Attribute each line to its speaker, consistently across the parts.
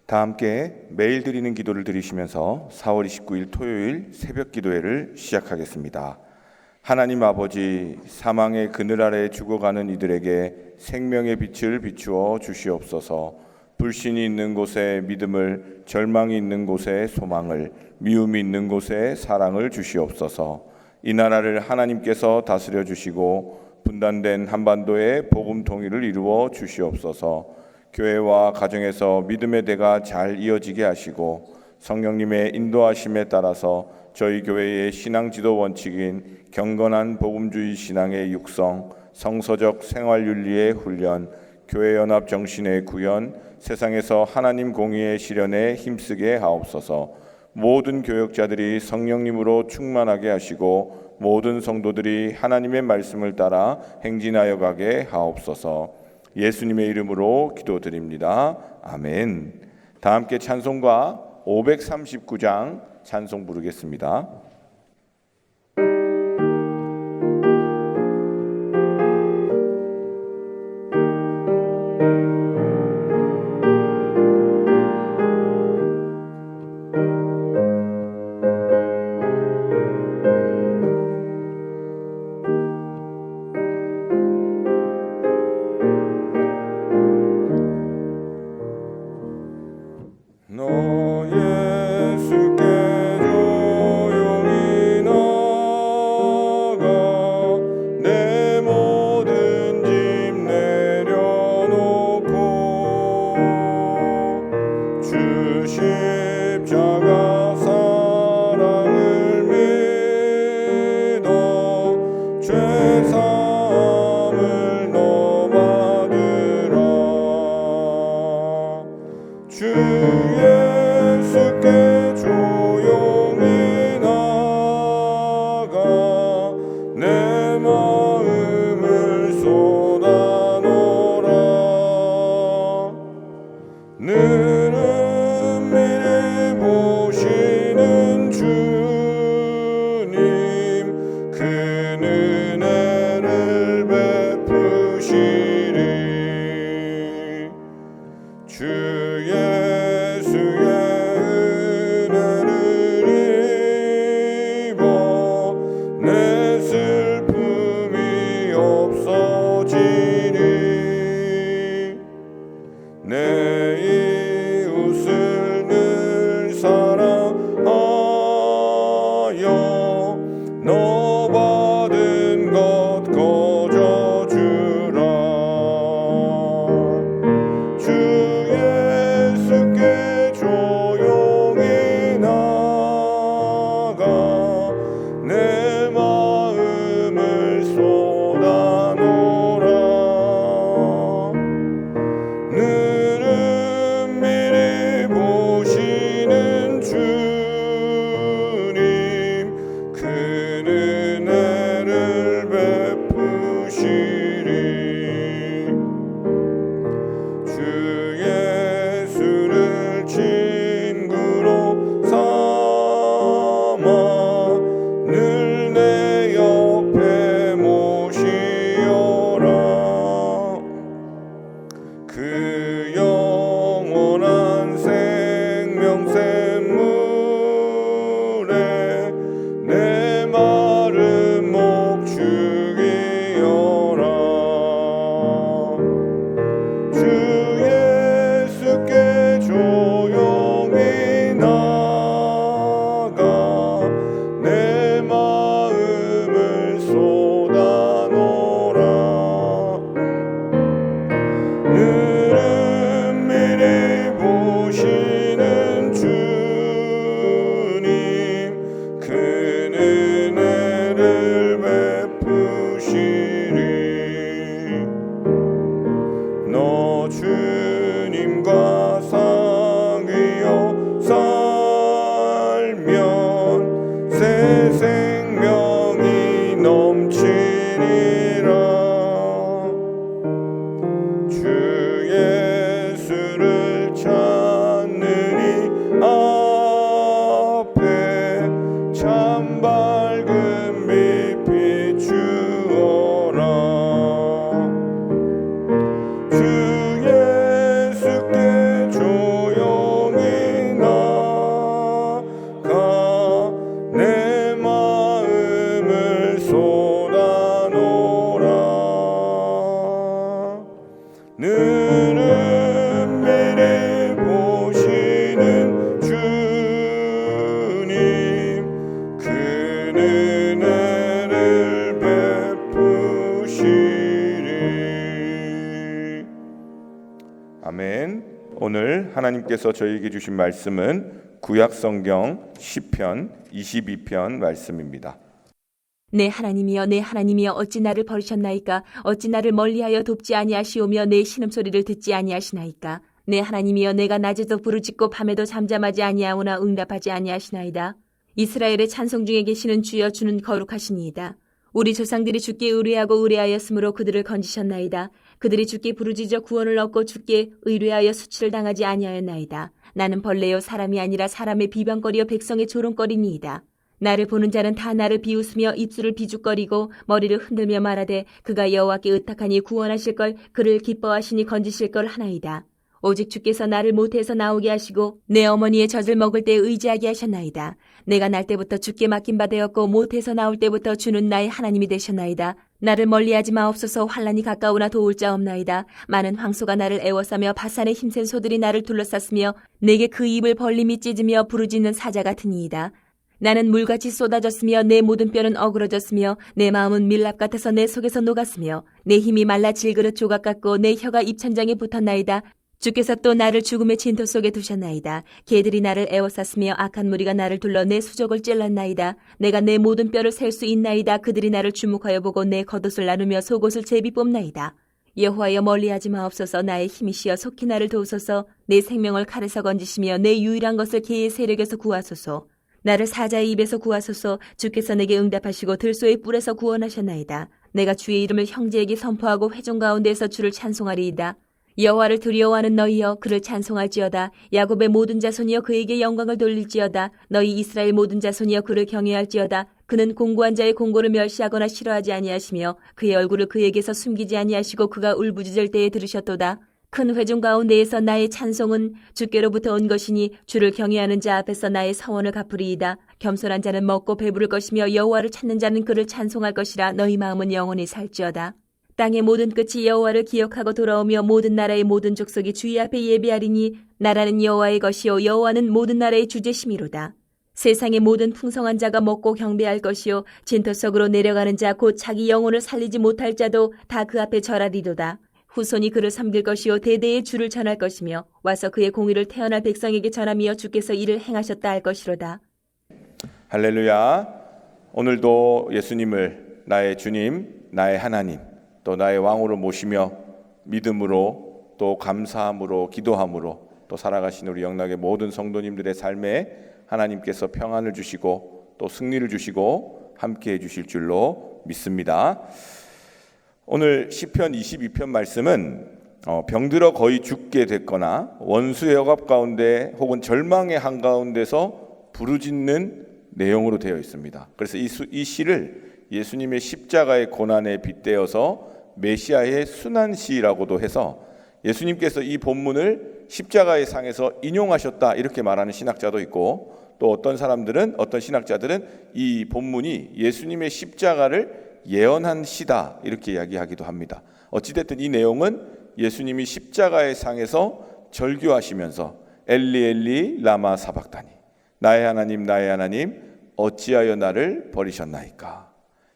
Speaker 1: 다 함께 매일 드리는 기도를 드리시면서 4월 29일 토요일 새벽 기도회를 시작하겠습니다. 하나님 아버지, 사망의 그늘 아래 죽어가는 이들에게 생명의 빛을 비추어 주시옵소서. 불신이 있는 곳에 믿음을, 절망이 있는 곳에 소망을, 미움이 있는 곳에 사랑을 주시옵소서. 이 나라를 하나님께서 다스려 주시고 분단된 한반도에 복음 통일을 이루어 주시옵소서. 교회와 가정에서 믿음의 대가 잘 이어지게 하시고 성령님의 인도하심에 따라서 저희 교회의 신앙 지도 원칙인 경건한 복음주의 신앙의 육성, 성서적 생활윤리의 훈련, 교회 연합 정신의 구현, 세상에서 하나님 공의의 실현에 힘쓰게 하옵소서. 모든 교역자들이 성령님으로 충만하게 하시고 모든 성도들이 하나님의 말씀을 따라 행진하여 가게 하옵소서. 예수님의 이름으로 기도드립니다. 아멘. 다 함께 찬송가 539장 찬송 부르겠습니다. 아멘. 오늘 하나님께서 저희에게 주신 말씀은 구약성경 시편 22편 말씀입니다.
Speaker 2: 내 하나님이여 내 하나님이여 어찌 나를 버리셨나이까? 어찌 나를 멀리하여 돕지 아니하시오며 내 신음소리를 듣지 아니하시나이까? 내 하나님이여 내가 낮에도 부르짖고 밤에도 잠잠하지 아니하오나 응답하지 아니하시나이다. 이스라엘의 찬송 중에 계시는 주여, 주는 거룩하시니이다. 우리 조상들이 주께 의뢰하고 의뢰하였으므로 그들을 건지셨나이다. 그들이 주께 부르짖어 구원을 얻고 주께 의뢰하여 수치를 당하지 아니하였나이다. 나는 벌레요 사람이 아니라 사람의 비방거리요 백성의 조롱거리니이다. 나를 보는 자는 다 나를 비웃으며 입술을 비죽거리고 머리를 흔들며 말하되 그가 여호와께 의탁하니 구원하실 걸, 그를 기뻐하시니 건지실 걸 하나이다. 오직 주께서 나를 모태에서 나오게 하시고 내 어머니의 젖을 먹을 때 의지하게 하셨나이다. 내가 날 때부터 주께 맡긴 바 되었고 모태에서 나올 때부터 주는 나의 하나님이 되셨나이다. 나를 멀리하지 마옵소서. 환난이 가까우나 도울 자 없나이다. 많은 황소가 나를 애워싸며 바산의 힘센 소들이 나를 둘러쌌으며 내게 그 입을 벌림이 찢으며 부르짖는 사자 같으니이다. 나는 물같이 쏟아졌으며 내 모든 뼈는 어그러졌으며 내 마음은 밀랍 같아서 내 속에서 녹았으며 내 힘이 말라 질그릇 조각 같고 내 혀가 입천장에 붙었나이다. 주께서 또 나를 죽음의 진토 속에 두셨나이다. 개들이 나를 애워쌌으며 악한 무리가 나를 둘러 내 수족을 찔렀나이다. 내가 내 모든 뼈를 셀 수 있나이다. 그들이 나를 주목하여 보고 내 겉옷을 나누며 속옷을 제비 뽑나이다. 여호와여 멀리하지 마옵소서. 나의 힘이시여 속히 나를 도우소서. 내 생명을 칼에서 건지시며 내 유일한 것을 개의 세력에서 구하소서. 나를 사자의 입에서 구하소서. 주께서 내게 응답하시고 들소의 뿔에서 구원하셨나이다. 내가 주의 이름을 형제에게 선포하고 회중 가운데에서 주를 찬송하리이다. 여호와를 두려워하는 너희여 그를 찬송할지어다. 야곱의 모든 자손이여 그에게 영광을 돌릴지어다. 너희 이스라엘 모든 자손이여 그를 경외할지어다. 그는 공고한 자의 공고를 멸시하거나 싫어하지 아니하시며 그의 얼굴을 그에게서 숨기지 아니하시고 그가 울부짖을 때에 들으셨도다. 큰 회중 가운데에서 나의 찬송은 주께로부터 온 것이니 주를 경외하는 자 앞에서 나의 서원을 갚으리이다. 겸손한 자는 먹고 배부를 것이며 여호와를 찾는 자는 그를 찬송할 것이라. 너희 마음은 영원히 살지어다. 땅의 모든 끝이 여호와를 기억하고 돌아오며 모든 나라의 모든 족속이 주의 앞에 예배하리니 나라는 여호와의 것이요 여호와는 모든 나라의 주제심이로다. 세상의 모든 풍성한 자가 먹고 경배할 것이요 진토 속으로 내려가는 자 곧 자기 영혼을 살리지 못할 자도 다 그 앞에 절하리로다. 후손이 그를 섬길 것이요 대대의 주를 전할 것이며 와서 그의 공의를 태어날 백성에게 전하며 주께서 이를 행하셨다 할 것이로다.
Speaker 1: 할렐루야. 오늘도 예수님을 나의 주님, 나의 하나님, 또 나의 왕으로 모시며 믿음으로 또 감사함으로 기도함으로 또 살아가신 우리 영락의 모든 성도님들의 삶에 하나님께서 평안을 주시고 또 승리를 주시고 함께해 주실 줄로 믿습니다. 오늘 시편 22편 말씀은 병들어 거의 죽게 됐거나 원수의 억압 가운데 혹은 절망의 한가운데서 부르짖는 내용으로 되어 있습니다. 그래서 이 시를 예수님의 십자가의 고난에 빗대어서 메시아의 순환시라고도 해서 예수님께서 이 본문을 십자가의 상에서 인용하셨다 이렇게 말하는 신학자도 있고, 또 어떤 신학자들은 이 본문이 예수님의 십자가를 예언한 시다 이렇게 이야기하기도 합니다. 어찌됐든 이 내용은 예수님이 십자가의 상에서 절규하시면서 엘리 엘리 라마 사박다니, 나의 하나님 어찌하여 나를 버리셨나이까,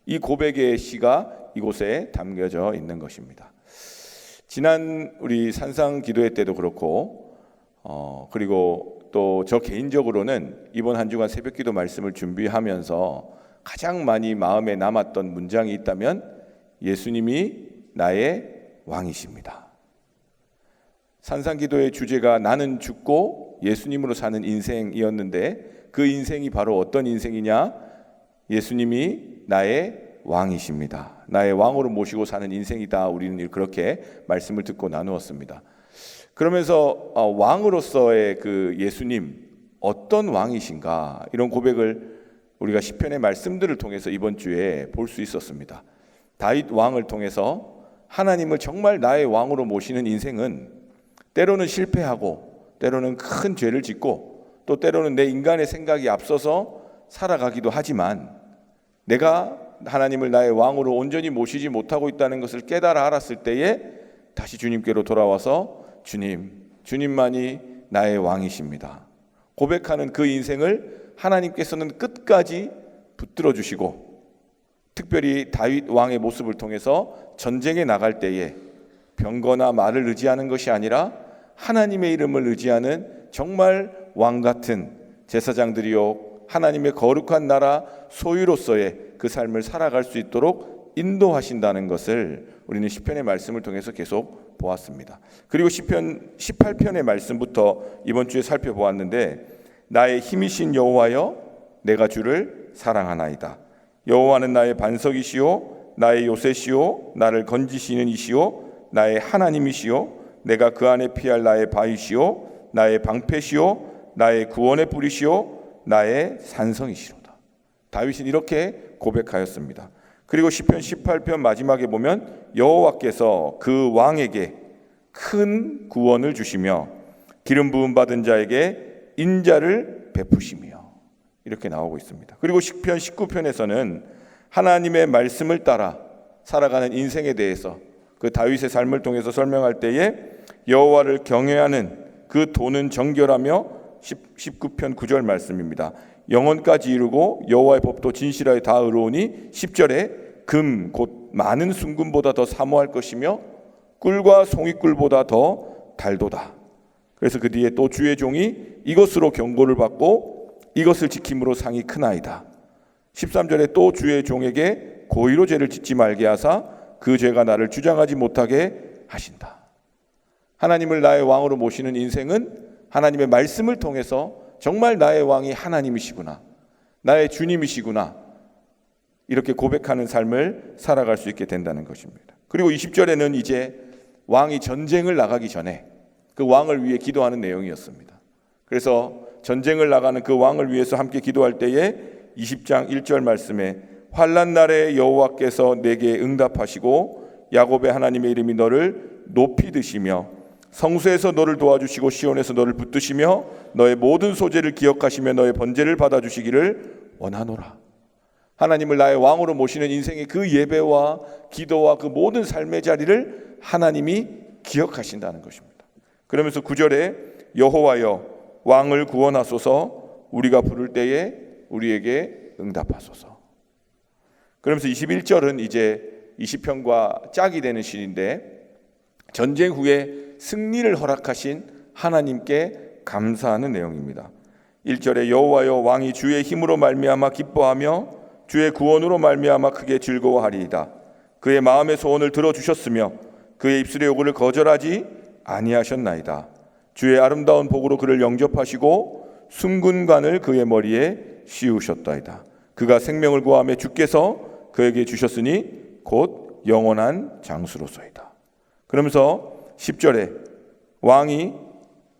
Speaker 1: 이 고백의 시가 이곳에 담겨져 있는 것입니다. 지난 우리 산상 기도회 때도 그렇고 그리고 또 저 개인적으로는 이번 한 주간 새벽기도 말씀을 준비하면서 가장 많이 마음에 남았던 문장이 있다면 예수님이 나의 왕이십니다. 산상기도의 주제가 나는 죽고 예수님으로 사는 인생이었는데 그 인생이 바로 어떤 인생이냐? 예수님이 나의 왕이십니다. 나의 왕으로 모시고 사는 인생이다. 우리는 그렇게 말씀을 듣고 나누었습니다. 그러면서 왕으로서의 그 예수님 어떤 왕이신가, 이런 고백을 우리가 시편의 말씀들을 통해서 이번 주에 볼 수 있었습니다. 다윗 왕을 통해서 하나님을 정말 나의 왕으로 모시는 인생은 때로는 실패하고 때로는 큰 죄를 짓고 또 때로는 내 인간의 생각이 앞서서 살아가기도 하지만, 내가 하나님을 나의 왕으로 온전히 모시지 못하고 있다는 것을 깨달아 알았을 때에 다시 주님께로 돌아와서 주님만이 나의 왕이십니다 고백하는 그 인생을 하나님께서는 끝까지 붙들어 주시고, 특별히 다윗 왕의 모습을 통해서 전쟁에 나갈 때에 병거나 말을 의지하는 것이 아니라 하나님의 이름을 의지하는 정말 왕 같은 제사장들이요 하나님의 거룩한 나라 소유로서의 그 삶을 살아갈 수 있도록 인도하신다는 것을 우리는 시편의 말씀을 통해서 계속 보았습니다. 그리고 시편 18편의 말씀부터 이번 주에 살펴보았는데, 나의 힘이신 여호와여 내가 주를 사랑하나이다. 여호와는 나의 반석이시요 나의 요새시요 나를 건지시는 이시요 나의 하나님이시요 내가 그 안에 피할 나의 바위시요 나의 방패시요 나의 구원의 뿌리시요 나의 산성이시로다. 다윗은 이렇게 고백하였습니다. 그리고 시편 18편 마지막에 보면 여호와께서 그 왕에게 큰 구원을 주시며 기름 부음 받은 자에게 인자를 베푸시며 이렇게 나오고 있습니다. 그리고 시편 19편에서는 하나님의 말씀을 따라 살아가는 인생에 대해서 그 다윗의 삶을 통해서 설명할 때에 여호와를 경외하는 그 도는 정결하며 19편 9절 말씀입니다. 영혼까지 이루고 여호와의 법도 진실하여 다 의로우니 10절에 금 곧 많은 순금보다 더 사모할 것이며 꿀과 송이꿀보다 더 달도다. 그래서 그 뒤에 또 주의 종이 이것으로 경고를 받고 이것을 지킴으로 상이 크나이다. 13절에 또 주의 종에게 고의로 죄를 짓지 말게 하사 그 죄가 나를 주장하지 못하게 하신다. 하나님을 나의 왕으로 모시는 인생은 하나님의 말씀을 통해서 정말 나의 왕이 하나님이시구나, 나의 주님이시구나, 이렇게 고백하는 삶을 살아갈 수 있게 된다는 것입니다. 그리고 20절에는 이제 왕이 전쟁을 나가기 전에 그 왕을 위해 기도하는 내용이었습니다. 그래서 전쟁을 나가는 그 왕을 위해서 함께 기도할 때에 20장 1절 말씀에 환난 날에 여호와께서 내게 응답하시고 야곱의 하나님의 이름이 너를 높이 드시며 성수에서 너를 도와주시고 시온에서 너를 붙드시며 너의 모든 소재를 기억하시며 너의 번제를 받아주시기를 원하노라. 하나님을 나의 왕으로 모시는 인생의 그 예배와 기도와 그 모든 삶의 자리를 하나님이 기억하신다는 것입니다. 그러면서 9절에 여호와여 왕을 구원하소서 우리가 부를 때에 우리에게 응답하소서. 그러면서 21절은 이제 20편과 짝이 되는 시인데 전쟁 후에 승리를 허락하신 하나님께 감사하는 내용입니다. 1절에 여호와여 왕이 주의 힘으로 말미암아 기뻐하며 주의 구원으로 말미암아 크게 즐거워하리이다. 그의 마음의 소원을 들어주셨으며 그의 입술의 요구를 거절하지 아니하셨나이다. 주의 아름다운 복으로 그를 영접하시고 순군관을 그의 머리에 씌우셨다이다. 그가 생명을 구하며 주께서 그에게 주셨으니 곧 영원한 장수로소이다. 그러면서 10절에 왕이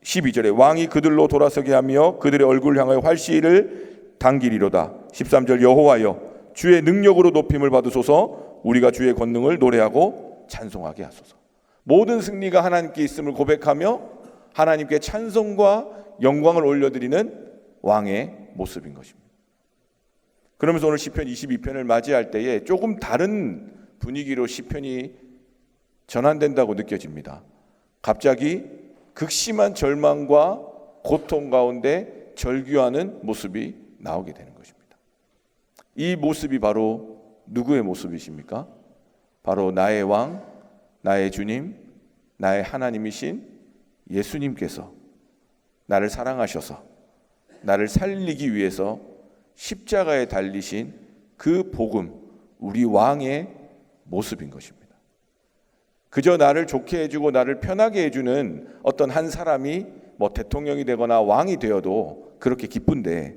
Speaker 1: 12절에 왕이 그들로 돌아서게 하며 그들의 얼굴을 향하여 활시를 당기리로다. 13절 여호와여 주의 능력으로 높임을 받으소서 우리가 주의 권능을 노래하고 찬송하게 하소서. 모든 승리가 하나님께 있음을 고백하며 하나님께 찬송과 영광을 올려드리는 왕의 모습인 것입니다. 그러면서 오늘 시편 22편을 맞이할 때에 조금 다른 분위기로 시편이 전환된다고 느껴집니다. 갑자기 극심한 절망과 고통 가운데 절규하는 모습이 나오게 되는 것입니다. 이 모습이 바로 누구의 모습이십니까? 바로 나의 왕, 나의 주님, 나의 하나님이신 예수님께서 나를 사랑하셔서 나를 살리기 위해서 십자가에 달리신 그 복음, 우리 왕의 모습인 것입니다. 그저 나를 좋게 해주고 나를 편하게 해주는 어떤 한 사람이 뭐 대통령이 되거나 왕이 되어도 그렇게 기쁜데,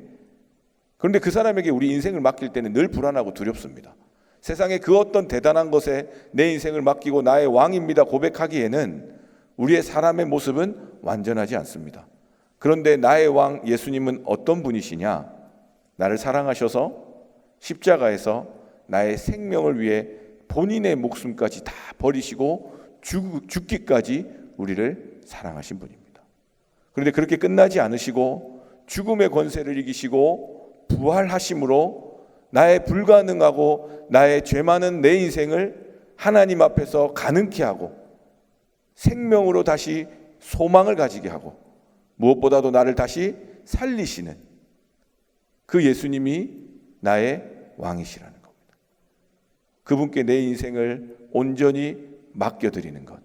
Speaker 1: 그런데 그 사람에게 우리 인생을 맡길 때는 늘 불안하고 두렵습니다. 세상에 그 어떤 대단한 것에 내 인생을 맡기고 나의 왕입니다 고백하기에는 우리의 사람의 모습은 완전하지 않습니다. 그런데 나의 왕 예수님은 어떤 분이시냐? 나를 사랑하셔서 십자가에서 나의 생명을 위해 본인의 목숨까지 다 버리시고 죽기까지 우리를 사랑하신 분입니다. 그런데 그렇게 끝나지 않으시고 죽음의 권세를 이기시고 부활하심으로 나의 불가능하고 나의 죄 많은 내 인생을 하나님 앞에서 가능케 하고 생명으로 다시 소망을 가지게 하고 무엇보다도 나를 다시 살리시는 그 예수님이 나의 왕이시라는 겁니다. 그분께 내 인생을 온전히 맡겨드리는 것,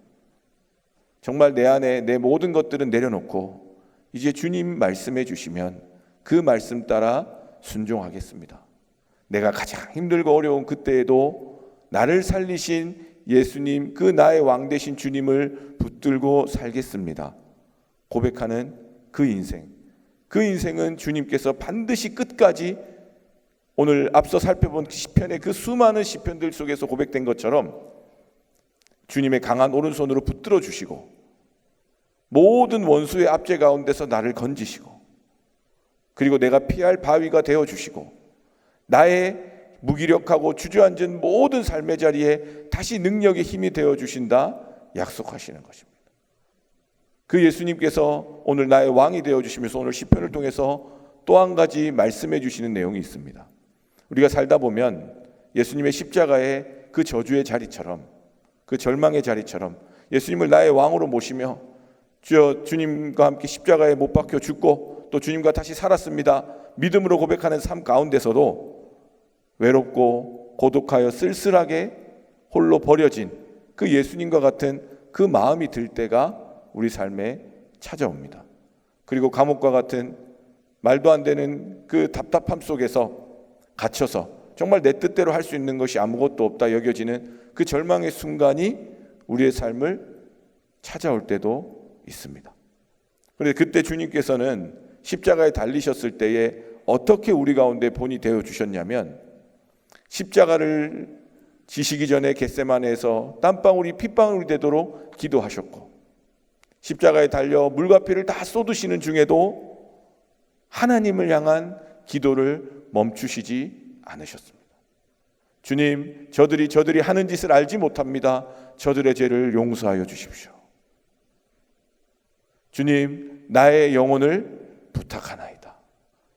Speaker 1: 정말 내 안에 내 모든 것들은 내려놓고 이제 주님 말씀해 주시면 그 말씀 따라 순종하겠습니다. 내가 가장 힘들고 어려운 그때에도 나를 살리신 예수님, 그 나의 왕 되신 주님을 붙들고 살겠습니다. 고백하는 그 인생, 그 인생은 주님께서 반드시 끝까지 오늘 앞서 살펴본 시편의 그 수많은 시편들 속에서 고백된 것처럼 주님의 강한 오른손으로 붙들어 주시고 모든 원수의 압제 가운데서 나를 건지시고 그리고 내가 피할 바위가 되어 주시고 나의 무기력하고 주저앉은 모든 삶의 자리에 다시 능력의 힘이 되어 주신다 약속하시는 것입니다. 그 예수님께서 오늘 나의 왕이 되어 주시면서 오늘 시편을 통해서 또 한 가지 말씀해 주시는 내용이 있습니다. 우리가 살다 보면 예수님의 십자가의 그 저주의 자리처럼, 그 절망의 자리처럼 예수님을 나의 왕으로 모시며 주여, 주님과 함께 십자가에 못 박혀 죽고 또 주님과 다시 살았습니다, 믿음으로 고백하는 삶 가운데서도 외롭고 고독하여 쓸쓸하게 홀로 버려진 그 예수님과 같은 그 마음이 들 때가 우리 삶에 찾아옵니다. 그리고 감옥과 같은 말도 안 되는 그 답답함 속에서 갇혀서 정말 내 뜻대로 할 수 있는 것이 아무것도 없다 여겨지는 그 절망의 순간이 우리의 삶을 찾아올 때도 있습니다. 그런데 그때 주님께서는 십자가에 달리셨을 때에 어떻게 우리 가운데 본이 되어 주셨냐면, 십자가를 지시기 전에 겟세마네에서 땀방울이 핏방울이 되도록 기도하셨고, 십자가에 달려 물과 피를 다 쏟으시는 중에도 하나님을 향한 기도를 멈추시지 않으셨습니다. 주님, 저들이 하는 짓을 알지 못합니다. 저들의 죄를 용서하여 주십시오. 주님, 나의 영혼을 부탁하나이다.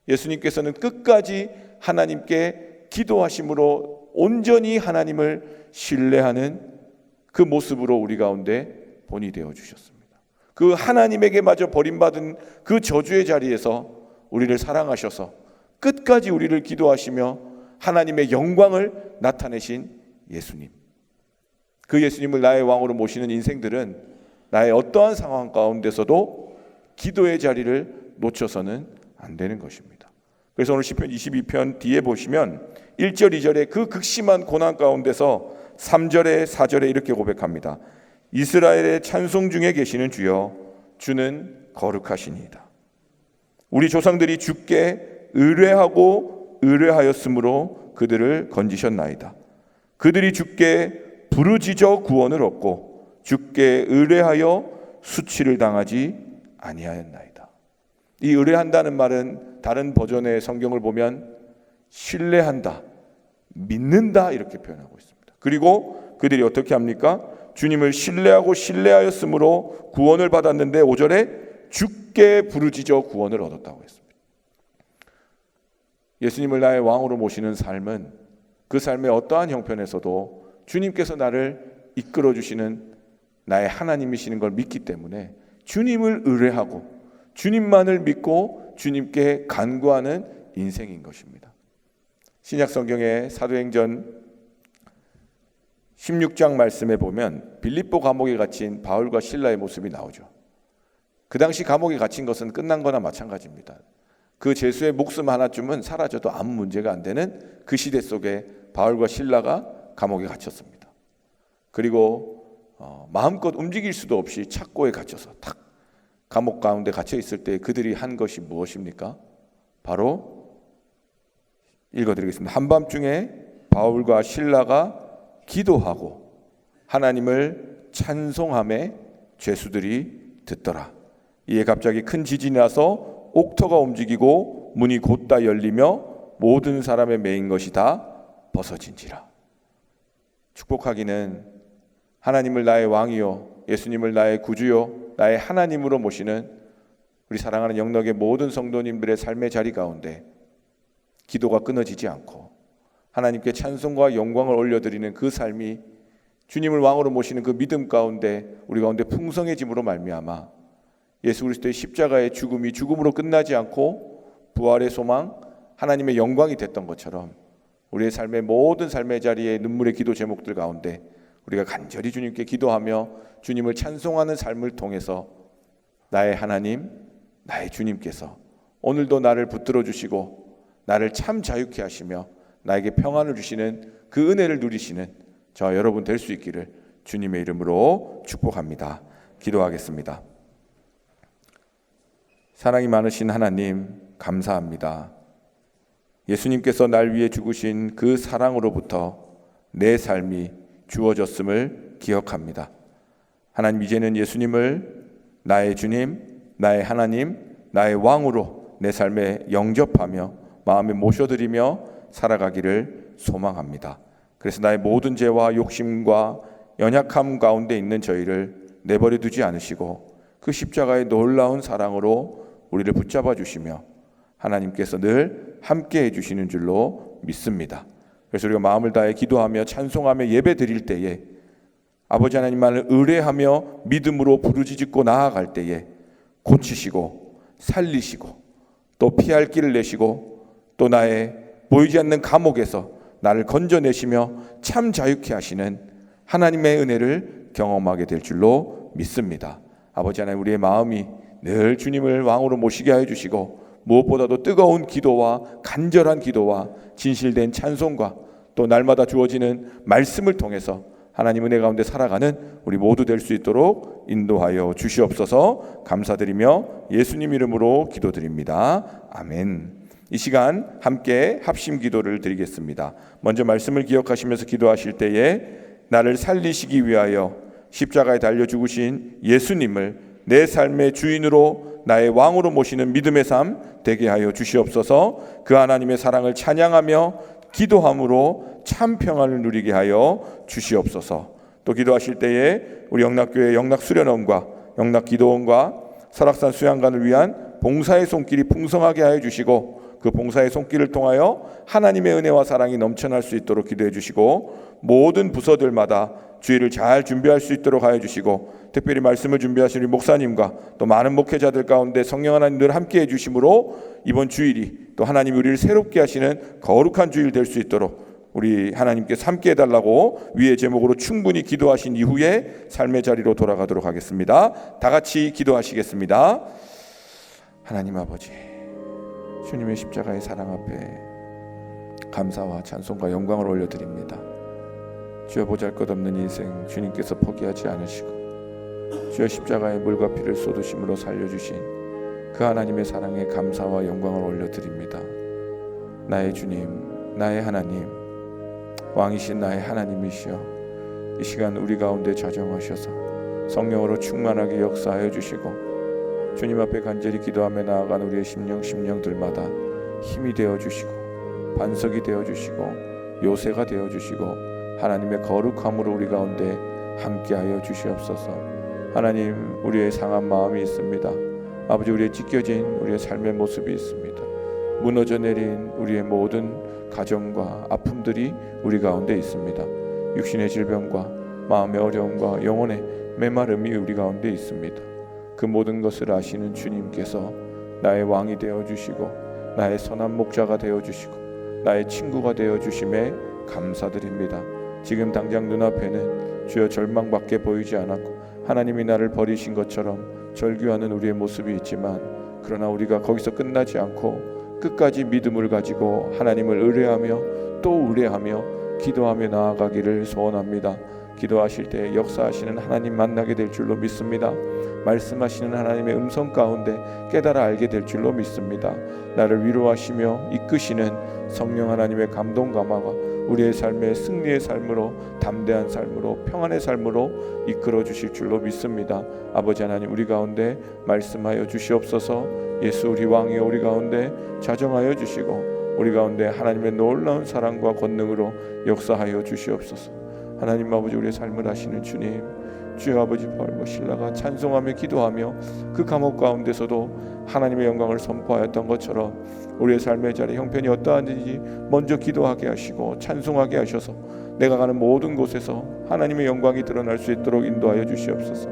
Speaker 1: 예수님께서는 끝까지 하나님께 기도하심으로 온전히 하나님을 신뢰하는 그 모습으로 우리 가운데 본이 되어 주셨습니다. 그 하나님에게마저 버림받은 그 저주의 자리에서 우리를 사랑하셔서 끝까지 우리를 기도하시며 하나님의 영광을 나타내신 예수님, 그 예수님을 나의 왕으로 모시는 인생들은 나의 어떠한 상황 가운데서도 기도의 자리를 놓쳐서는 안 되는 것입니다. 그래서 오늘 시편 22편 뒤에 보시면 1절 2절의 그 극심한 고난 가운데서 3절에 4절에 이렇게 고백합니다. 이스라엘의 찬송 중에 계시는 주여, 주는 거룩하시니이다. 우리 조상들이 주께 의뢰하고 의뢰하였으므로 그들을 건지셨나이다. 그들이 주께 부르짖어 구원을 얻고 주께 의뢰하여 수치를 당하지 아니하였나이다. 이 의뢰한다는 말은 다른 버전의 성경을 보면 신뢰한다, 믿는다 이렇게 표현하고 있습니다. 그리고 그들이 어떻게 합니까? 주님을 신뢰하고 신뢰하였으므로 구원을 받았는데 5절에 주께 부르짖어 구원을 얻었다고 했습니다. 예수님을 나의 왕으로 모시는 삶은 그 삶의 어떠한 형편에서도 주님께서 나를 이끌어 주시는 나의 하나님이시는 걸 믿기 때문에 주님을 의뢰하고 주님만을 믿고 주님께 간구하는 인생인 것입니다. 신약 성경의 사도행전 16장 말씀에 보면 빌립보 감옥에 갇힌 바울과 실라의 모습이 나오죠. 그 당시 감옥에 갇힌 것은 끝난 거나 마찬가지입니다. 그 죄수의 목숨 하나쯤은 사라져도 아무 문제가 안 되는 그 시대 속에 바울과 실라가 감옥에 갇혔습니다. 그리고 마음껏 움직일 수도 없이 착고에 갇혀서 탁 감옥 가운데 갇혀 있을 때 그들이 한 것이 무엇입니까? 바로 읽어드리겠습니다. 한밤중에 바울과 실라가 기도하고 하나님을 찬송함에 죄수들이 듣더라. 이에 갑자기 큰 지진이 나서 옥토가 움직이고 문이 곧다 열리며 모든 사람의 매인 것이 다 벗어진지라. 축복하기는 하나님을 나의 왕이요 예수님을 나의 구주요 나의 하나님으로 모시는 우리 사랑하는 영락의 모든 성도님들의 삶의 자리 가운데 기도가 끊어지지 않고 하나님께 찬송과 영광을 올려드리는 그 삶이 주님을 왕으로 모시는 그 믿음 가운데 우리 가운데 풍성해짐으로 말미암아 예수 그리스도의 십자가의 죽음이 죽음으로 끝나지 않고 부활의 소망, 하나님의 영광이 됐던 것처럼 우리의 삶의 모든 삶의 자리에 눈물의 기도 제목들 가운데 우리가 간절히 주님께 기도하며 주님을 찬송하는 삶을 통해서 나의 하나님, 나의 주님께서 오늘도 나를 붙들어 주시고 나를 참 자유케 하시며 나에게 평안을 주시는 그 은혜를 누리시는 저와 여러분 될 수 있기를 주님의 이름으로 축복합니다. 기도하겠습니다. 사랑이 많으신 하나님, 감사합니다. 예수님께서 날 위해 죽으신 그 사랑으로부터 내 삶이 주어졌음을 기억합니다. 하나님, 이제는 예수님을 나의 주님, 나의 하나님, 나의 왕으로 내 삶에 영접하며 마음에 모셔드리며 살아가기를 소망합니다. 그래서 나의 모든 죄와 욕심과 연약함 가운데 있는 저희를 내버려 두지 않으시고 그 십자가의 놀라운 사랑으로 우리를 붙잡아 주시며 하나님께서 늘 함께 해주시는 줄로 믿습니다. 그래서 우리가 마음을 다해 기도하며 찬송하며 예배 드릴 때에 아버지 하나님만을 의뢰하며 믿음으로 부르짖고 나아갈 때에 고치시고 살리시고 또 피할 길을 내시고 또 나의 보이지 않는 감옥에서 나를 건져내시며 참 자유케 하시는 하나님의 은혜를 경험하게 될 줄로 믿습니다. 아버지 하나님, 우리의 마음이 늘 주님을 왕으로 모시게 하여 주시고 무엇보다도 뜨거운 기도와 간절한 기도와 진실된 찬송과 또 날마다 주어지는 말씀을 통해서 하나님 은혜 가운데 살아가는 우리 모두 될 수 있도록 인도하여 주시옵소서. 감사드리며 예수님 이름으로 기도드립니다. 아멘. 이 시간 함께 합심 기도를 드리겠습니다. 먼저 말씀을 기억하시면서 기도하실 때에 나를 살리시기 위하여 십자가에 달려 죽으신 예수님을 내 삶의 주인으로 나의 왕으로 모시는 믿음의 삶 되게 하여 주시옵소서. 그 하나님의 사랑을 찬양하며 기도함으로 참 평안을 누리게 하여 주시옵소서. 또 기도하실 때에 우리 영락교회 영락수련원과 영락기도원과 설악산 수양관을 위한 봉사의 손길이 풍성하게 하여 주시고 그 봉사의 손길을 통하여 하나님의 은혜와 사랑이 넘쳐날 수 있도록 기도해 주시고 모든 부서들마다 주일을 잘 준비할 수 있도록 하여 주시고 특별히 말씀을 준비하신 우리 목사님과 또 많은 목회자들 가운데 성령 하나님 늘 함께 해주심으로 이번 주일이 또 하나님이 우리를 새롭게 하시는 거룩한 주일 될 수 있도록 우리 하나님께서 함께 해달라고 위의 제목으로 충분히 기도하신 이후에 삶의 자리로 돌아가도록 하겠습니다. 다 같이 기도하시겠습니다. 하나님 아버지, 주님의 십자가의 사랑 앞에 감사와 찬송과 영광을 올려드립니다. 주여, 보잘것없는 인생 주님께서 포기하지 않으시고 주여 십자가의 물과 피를 쏟으심으로 살려주신 그 하나님의 사랑에 감사와 영광을 올려드립니다. 나의 주님, 나의 하나님, 왕이신 나의 하나님이시여, 이 시간 우리 가운데 자정하셔서 성령으로 충만하게 역사하여 주시고 주님 앞에 간절히 기도하며 나아간 우리의 심령들마다 힘이 되어주시고 반석이 되어주시고 요새가 되어주시고 하나님의 거룩함으로 우리 가운데 함께하여 주시옵소서. 하나님, 우리의 상한 마음이 있습니다. 아버지, 우리의 찢겨진 우리의 삶의 모습이 있습니다. 무너져 내린 우리의 모든 가정과 아픔들이 우리 가운데 있습니다. 육신의 질병과 마음의 어려움과 영혼의 메마름이 우리 가운데 있습니다. 그 모든 것을 아시는 주님께서 나의 왕이 되어주시고 나의 선한 목자가 되어주시고 나의 친구가 되어주심에 감사드립니다. 지금 당장 눈앞에는 주여 절망밖에 보이지 않았고 하나님이 나를 버리신 것처럼 절규하는 우리의 모습이 있지만 그러나 우리가 거기서 끝나지 않고 끝까지 믿음을 가지고 하나님을 의뢰하며 또 의뢰하며 기도하며 나아가기를 소원합니다. 기도하실 때 역사하시는 하나님 만나게 될 줄로 믿습니다. 말씀하시는 하나님의 음성 가운데 깨달아 알게 될 줄로 믿습니다. 나를 위로하시며 이끄시는 성령 하나님의 감동 감화가 우리의 삶의 승리의 삶으로, 담대한 삶으로, 평안의 삶으로 이끌어 주실 줄로 믿습니다. 아버지 하나님, 우리 가운데 말씀하여 주시옵소서. 예수 우리 왕이여 우리 가운데 자정하여 주시고 우리 가운데 하나님의 놀라운 사랑과 권능으로 역사하여 주시옵소서. 하나님 아버지, 우리의 삶을 아시는 주님, 주여 아버지 바울과 실라가 찬송하며 기도하며 그 감옥 가운데서도 하나님의 영광을 선포하였던 것처럼 우리의 삶의 자리 형편이 어떠한지 먼저 기도하게 하시고 찬송하게 하셔서 내가 가는 모든 곳에서 하나님의 영광이 드러날 수 있도록 인도하여 주시옵소서.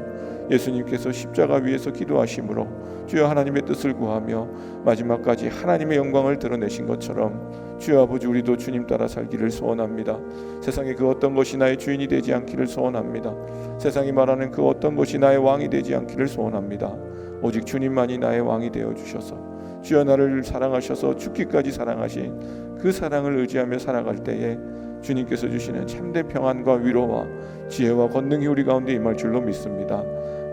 Speaker 1: 예수님께서 십자가 위에서 기도하심으로 주여 하나님의 뜻을 구하며 마지막까지 하나님의 영광을 드러내신 것처럼 주여 아버지 우리도 주님 따라 살기를 소원합니다. 세상의 그 어떤 것이 나의 주인이 되지 않기를 소원합니다. 세상이 말하는 그 어떤 것이 나의 왕이 되지 않기를 소원합니다. 오직 주님만이 나의 왕이 되어 주셔서 주여 나를 사랑하셔서 죽기까지 사랑하신 그 사랑을 의지하며 살아갈 때에 주님께서 주시는 참된 평안과 위로와 지혜와 권능이 우리 가운데 임할 줄로 믿습니다.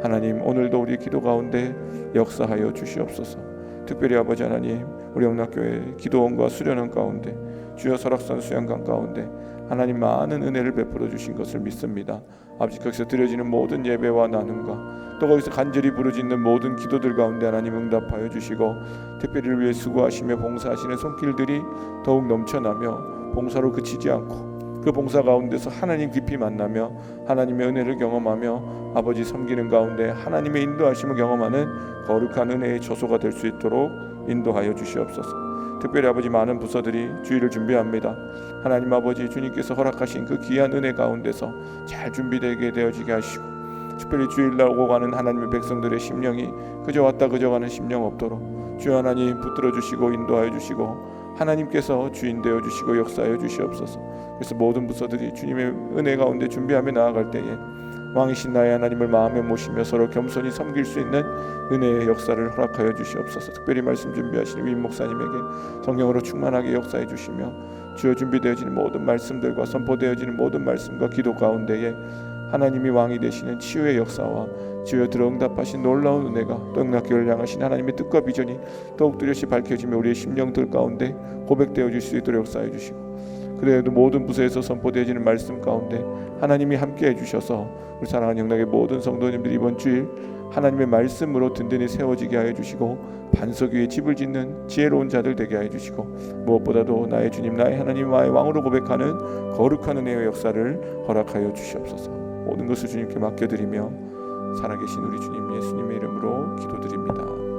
Speaker 1: 하나님 오늘도 우리 기도 가운데 역사하여 주시옵소서. 특별히 아버지 하나님 우리 영락교회 기도원과 수련원 가운데 주여 설악산 수양강 가운데 하나님 많은 은혜를 베풀어 주신 것을 믿습니다. 아버지 거기서 드려지는 모든 예배와 나눔과 또 거기서 간절히 부르짖는 모든 기도들 가운데 하나님 응답하여 주시고 특별히 위해 수고하시며 봉사하시는 손길들이 더욱 넘쳐나며 봉사로 그치지 않고 그 봉사 가운데서 하나님 깊이 만나며 하나님의 은혜를 경험하며 아버지 섬기는 가운데 하나님의 인도하심을 경험하는 거룩한 은혜의 처소가 될 수 있도록 인도하여 주시옵소서. 특별히 아버지 많은 부서들이 주일을 준비합니다. 하나님 아버지 주님께서 허락하신 그 귀한 은혜 가운데서 잘 준비되게 되어지게 하시고 특별히 주일날 오고 가는 하나님의 백성들의 심령이 그저 왔다 그저 가는 심령 없도록 주 하나님 붙들어 주시고 인도하여 주시고 하나님께서 주인 되어 주시고 역사하여 주시옵소서. 그래서 모든 부서들이 주님의 은혜 가운데 준비하며 나아갈 때에 왕이신 나의 하나님을 마음에 모시며 서로 겸손히 섬길 수 있는 은혜의 역사를 허락하여 주시옵소서. 특별히 말씀 준비하시는 위 목사님에게 성령으로 충만하게 역사해 주시며 주여 준비되어지는 모든 말씀들과 선포되어지는 모든 말씀과 기도 가운데에 하나님이 왕이 되시는 치유의 역사와 주여 들어 응답하신 놀라운 은혜가 또 영락교회를 향하신 하나님의 뜻과 비전이 더욱 뚜렷이 밝혀지며 우리의 심령들 가운데 고백되어질 수 있도록 역사해 주시고 그래도 모든 부서에서 선포되어지는 말씀 가운데 하나님이 함께해 주셔서 우리 사랑하는 영락의 모든 성도님들이 이번 주일 하나님의 말씀으로 든든히 세워지게 하여 주시고 반석 위에 집을 짓는 지혜로운 자들 되게 하여 주시고 무엇보다도 나의 주님 나의 하나님 나의 왕으로 고백하는 거룩한 은혜의 역사를 허락하여 주시옵소서. 모든 것을 주님께 맡겨드리며 살아계신 우리 주님 예수님의 이름으로 기도드립니다.